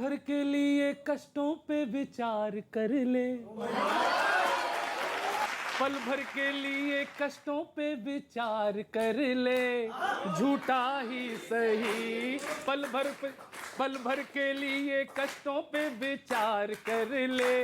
भर के लिए कष्टों पे विचार कर ले, पल भर के लिए कष्टों पे विचार कर ले, झूठा ही सही। पल भर के लिए कष्टों पे विचार कर ले,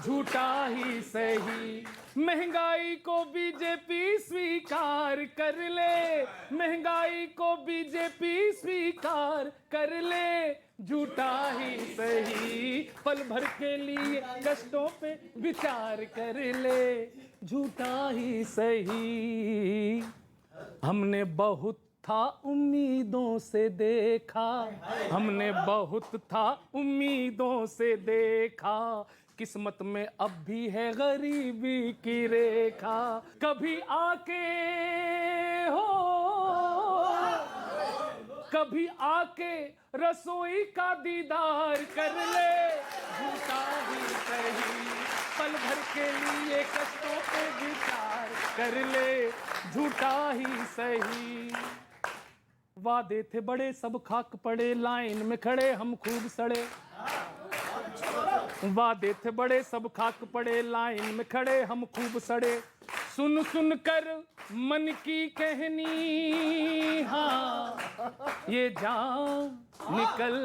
झूठा ही सही। महंगाई को बीजेपी स्वीकार कर ले, महंगाई को बीजेपी स्वीकार कर ले, झूठा ही सही। पल भर के लिए कष्टों पे विचार कर ले, झूठा ही सही। हमने बहुत था उम्मीदों से देखा, हमने बहुत था उम्मीदों से देखा, किस्मत में अब भी है गरीबी की रेखा। कभी आके हो, कभी आके रसोई का दीदार कर ले, झूठा ही सही। पल भर के लिए कष्टों पे विचार कर ले, झूठा ही सही। वादे थे बड़े सब खाक पड़े, लाइन में खड़े हम खूब सड़े। वादे थे बड़े सब खाक पड़े, लाइन में खड़े हम खूब सड़े। सुन सुन कर मन की कहनी, हाँ ये जान निकल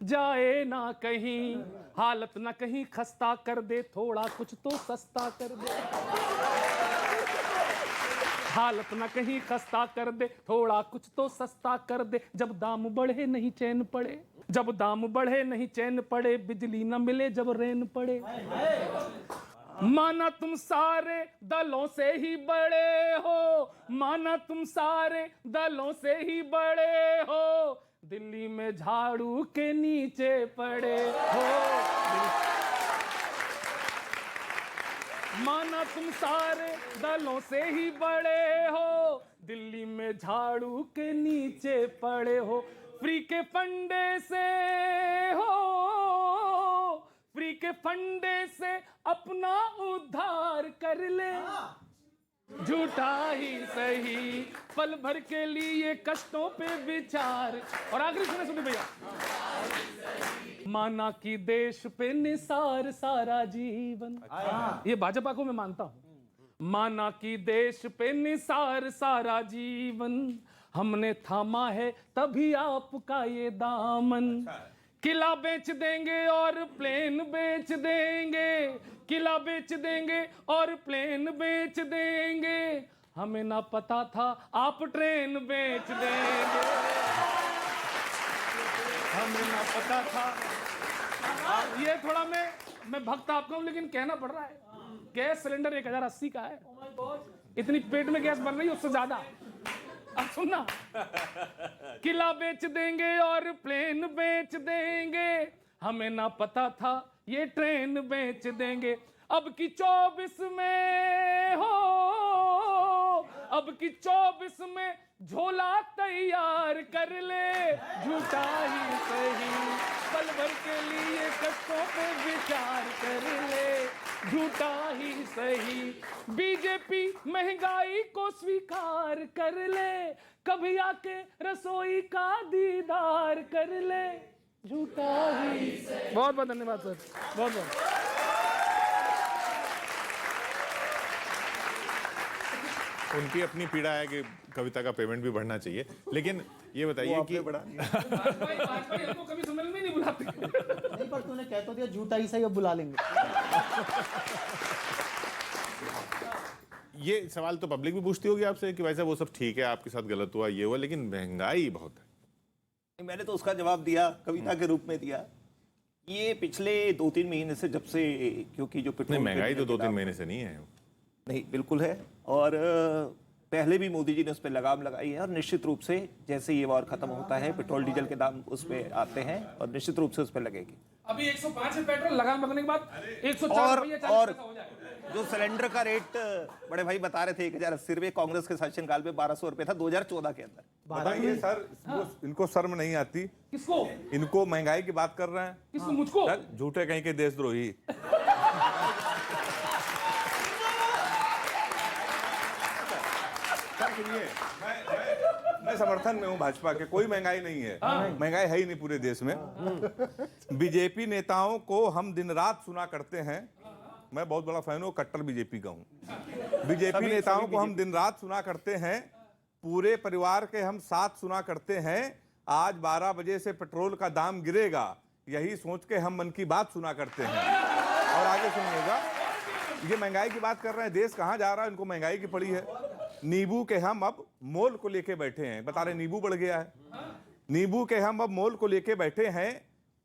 जाए ना कहीं, हालत ना कहीं खस्ता कर दे, थोड़ा कुछ तो सस्ता कर दे। हालत ना कहीं खस्ता कर दे, थोड़ा कुछ तो सस्ता कर दे। जब दाम बढ़े नहीं चैन पड़े, जब दाम बढ़े नहीं चैन पड़े, बिजली न मिले जब रेन पड़े। माना तुम सारे दलों से ही बड़े हो, माना तुम सारे दलों से ही बड़े हो, दिल्ली में झाड़ू के नीचे पड़े हो। माना तुम सारे दलों से ही बड़े हो, दिल्ली में झाड़ू के नीचे पड़े हो। फ्री के फंडे से हो, फ्री के फंडे से अपना उद्धार कर ले, झूठा ही सही। पल भर के लिए कष्टों पे विचार। और आखिरी सुने भैया, माना कि देश पे निसार सारा जीवन, ये भाजपा को मैं मानता हूं। माना कि देश पे निसार सारा जीवन, हमने थामा है तभी आपका ये दामन। किला बेच देंगे और प्लेन बेच देंगे, किला बेच देंगे और प्लेन बेच देंगे, हमें ना पता था आप ट्रेन बेच देंगे, हमें ना पता था। ये थोड़ा मैं भक्त आपका हूं, लेकिन कहना पड़ रहा है। गैस सिलेंडर 1080 का है, इतनी पेट में गैस बन रही है उससे ज्यादा। अब सुनना, किला बेच देंगे और प्लेन बेच देंगे, हमें ना पता था ये ट्रेन बेच देंगे। अब की 24 में हो, अब की 24 में झोला तैयार कर ले, झूठा ही सही। पल भर के लिए कष्टों पे विचार कर ले, झूठा ही सही। बीजेपी महंगाई को स्वीकार कर ले, कभी आके रसोई का दीदार कर ले, झूठा ही सही। बहुत बहुत धन्यवाद सर, बहुत बहुत। उनकी अपनी पीड़ा है कि कविता का पेमेंट भी बढ़ना चाहिए, लेकिन ये बताइए कि हमको कभी सम्मेलन में नहीं बुलाते। नहीं, पर तूने कह तो दिया झूठा ही सही, अब बुला लेंगे। ये सवाल तो पब्लिक भी पूछती होगी आपसे कि भाई साहब वो सब ठीक है, आपके साथ गलत हुआ, ये हुआ, लेकिन महंगाई बहुत है। मैंने तो उसका जवाब दिया, कविता के रूप में दिया। ये पिछले 2-3 महीने से, जब से, क्योंकि जो पेट्रोल महंगाई तो 2-3 महीने से नहीं है। नहीं, बिल्कुल है। और पहले भी मोदी जी ने उस पर लगाम लगाई है, और निश्चित रूप से जैसे ये वॉर खत्म होता है, पेट्रोल डीजल के दाम उस पर आते हैं और निश्चित रूप से उस पर लगेगी। अभी 105 है पेट्रोल, लगाम लगने के बाद 104 रुपये 40 और पैसा हो जाएगा। जो सिलेंडर का रेट बड़े भाई बता रहे थे 1080 रुपये, कांग्रेस के शासनकाल में 1200 रुपये था 2014 के अंदर। बताइए सर, इनको शर्म नहीं आती? किसको? इनको महंगाई की बात कर रहे हैं। किसको? मुझको? झूठे कहीं के देशद्रोही। मैं समर्थन में हूँ भाजपा के, कोई महंगाई नहीं है, महंगाई है ही नहीं पूरे देश में। बीजेपी नेताओं को हम दिन रात सुना करते हैं, मैं बहुत बड़ा फैन हूँ, कट्टर बीजेपी का हूँ। बीजेपी नेताओं को हम दिन रात सुना करते हैं, पूरे परिवार के हम साथ सुना करते हैं। आज 12 बजे से पेट्रोल का दाम गिरेगा, यही सोच के हम मन की बात सुना करते हैं। और आगे सुनिएगा, ये महंगाई की बात कर रहे हैं, देश कहाँ जा रहा है, इनको महंगाई की पड़ी है। नींबू के हम अब मोल को लेके बैठे हैं, बता रहे नींबू बढ़ गया है। नींबू के हम अब मोल को लेके बैठे हैं,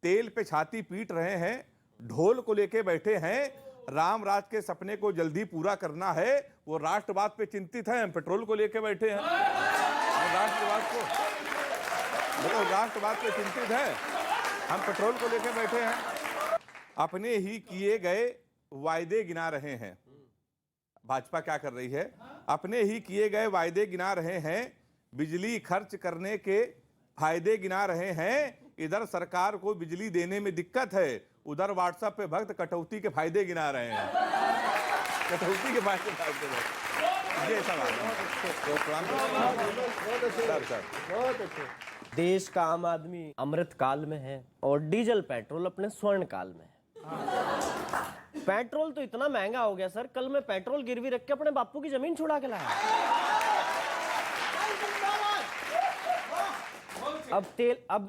तेल पे छाती पीट रहे हैं, ढोल को लेके बैठे हैं। राम राज के सपने को जल्दी पूरा करना है, वो राष्ट्रवाद पे चिंतित है, हम पेट्रोल को लेके बैठे हैं। राष्ट्रवाद पे चिंतित है, हम पेट्रोल को लेके बैठे हैं। अपने ही किए गए वायदे गिना रहे हैं। भाजपा क्या कर रही है? अपने ही किए गए वायदे गिना रहे हैं, बिजली खर्च करने के फायदे गिना रहे हैं। इधर सरकार को बिजली देने में दिक्कत है, उधर व्हाट्सएप पे भक्त कटौती के फायदे गिना रहे हैं। कटौती के फायदे ये सवाल है। देश का आम आदमी अमृत काल में है और डीजल पेट्रोल अपने स्वर्ण काल में है। पेट्रोल तो इतना महंगा हो गया सर, कल मैं पेट्रोल गिरवी रख के अपने बापू की जमीन छुड़ा के लाया। अब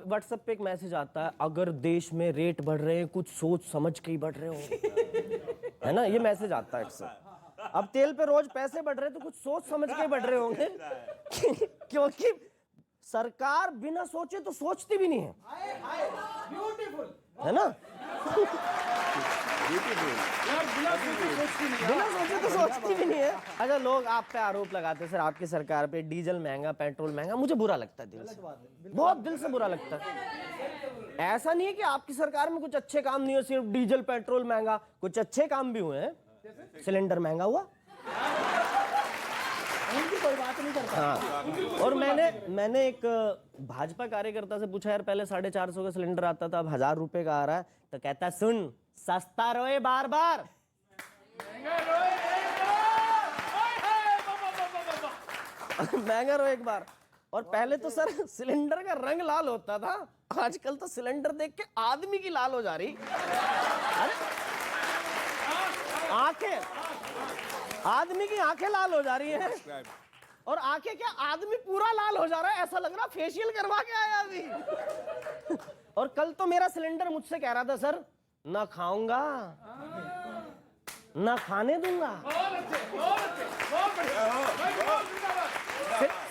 व्हाट्सएप पे एक मैसेज आता है, अगर देश में रेट बढ़ रहे हैं कुछ सोच समझ के ही बढ़ रहे होंगे, है ना, ये मैसेज आता है अक्सर। अब तेल पे रोज पैसे बढ़ रहे हैं तो कुछ सोच समझ के ही बढ़ रहे होंगे, क्योंकि सरकार बिना सोचे तो सोचती भी नहीं है, है ना। बिना सोचे तो सोचती भी नहीं है। अच्छा, लोग आप पे आरोप लगाते हैं सर आपकी सरकार पे डीजल महंगा, पेट्रोल महंगा। मुझे बुरा लगता है दिल से, बहुत दिल से बुरा लगता है। ऐसा नहीं है कि आपकी सरकार में कुछ अच्छे काम नहीं हो, सिर्फ डीजल पेट्रोल महंगा, कुछ अच्छे काम भी हुए हैं। सिलेंडर महंगा हुआ, कोई बात नहीं करता। हाँ। और मैंने एक भाजपा कार्यकर्ता से पूछा, यार पहले 450 का सिलेंडर आता था, अब 1000 रुपए का आ रहा है, तो कहता है सुन, सस्ता रोए बार बार, महंगा रोए एक बार। और पहले तो सर सिलेंडर का रंग लाल होता था, आजकल तो सिलेंडर देख के आदमी की लाल हो जा रही। आंखें, आदमी की आंखें लाल हो जा रही हैं, और आंखें क्या, आदमी पूरा लाल हो जा रहा है, ऐसा लग रहा फेशियल करवा के आया अभी। और कल तो मेरा सिलेंडर मुझसे कह रहा था, सर ना खाऊंगा ना खाने दूंगा।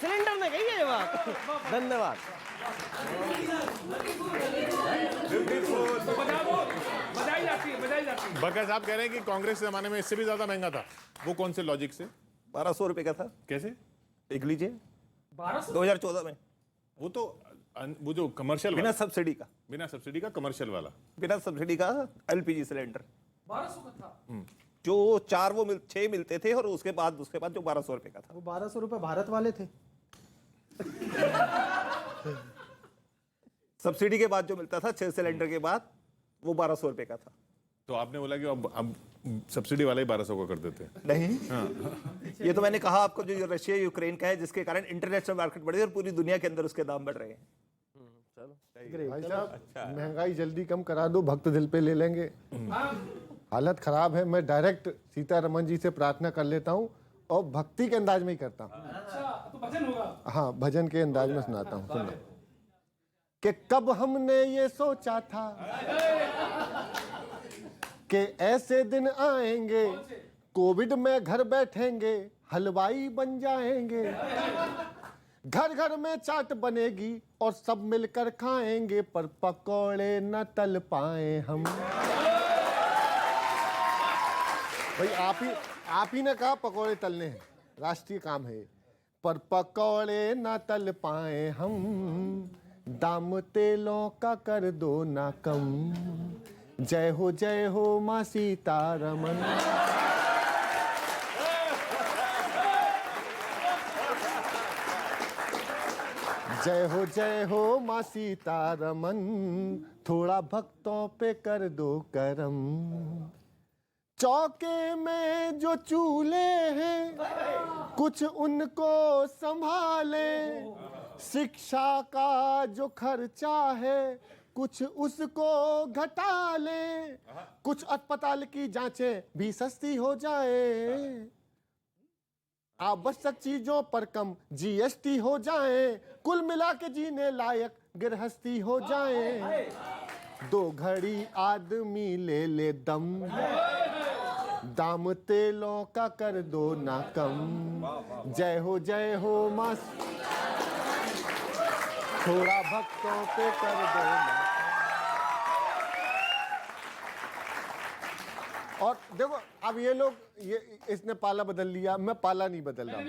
सिलेंडर ने कही है ये बात। धन्यवाद। बजाई जाती है। बरखा साहब कह रहे हैं कि कांग्रेस के जमाने में इससे भी ज्यादा महंगा था। वो कौन से लॉजिक से? 1200 रुपए का था। कैसे? देख लीजिए 2014 में, वो जो कमर्शियल बिना सब्सिडी का, बिना सब्सिडी का कमर्शियल वाला, बिना सब्सिडी का एलपीजी सिलेंडर 1200 का था। जो 6 मिलते थे, और उसके बाद जो 1200 रुपए का था। वो 1200 रुपए भारत वाले थे। सब्सिडी के बाद जो मिलता था 6 सिलेंडर के बाद, वो 1200 रुपए का था। तो आपने बोला कि अब सब्सिडी वाले ही 1200 का कर देते हैं। नहीं, ये तो मैंने कहा आपको, जो रशिया यूक्रेन का है, जिसके कारण इंटरनेशनल मार्केट बढ़ी और पूरी दुनिया के अंदर उसके दाम बढ़ रहे हैं। भाई साहब, महंगाई जल्दी कम करा दो, भक्त दिल पे ले लेंगे। हालत खराब है। मैं डायरेक्ट सीतारमन जी से प्रार्थना कर लेता हूँ और भक्ति के अंदाज में ही करता हूँ। अच्छा, तो भजन होगा। हाँ, भजन के अंदाज में सुनाता हूँ। सुनो कि कब हमने ये सोचा था कि ऐसे दिन आएंगे, कोविड में घर बैठेंगे, हलवाई बन जाएंगे, घर घर में चाट बनेगी और सब मिलकर खाएंगे, पर पकौड़े न तल पाए हम। भाई आप ही ने कहा पकौड़े तलने हैं, राष्ट्रीय काम है, पर पकौड़े न तल पाए हम, दाम तेलों का कर दो ना कम। जय हो माँ सीतारमन। जय हो माँ सीतारमन, थोड़ा भक्तों पे कर दो करम। चौके में जो चूल्हे हैं कुछ उनको संभाले, शिक्षा का जो खर्चा है कुछ उसको घटा लें, कुछ अस्पताल की जांचें भी सस्ती हो जाए, आवश्यक चीजों पर कम जीएसटी हो जाए, कुल मिला के जीने लायक गृहस्थी हो जाए, 2 घड़ी आदमी ले ले दम, दाम तेलों का कर दो ना कम, जय हो मां, थोड़ा भक्तों पे कर दो ना। और देखो अब ये लोग, ये इसने पाला बदल लिया, मैं पाला नहीं बदल रहा हूं।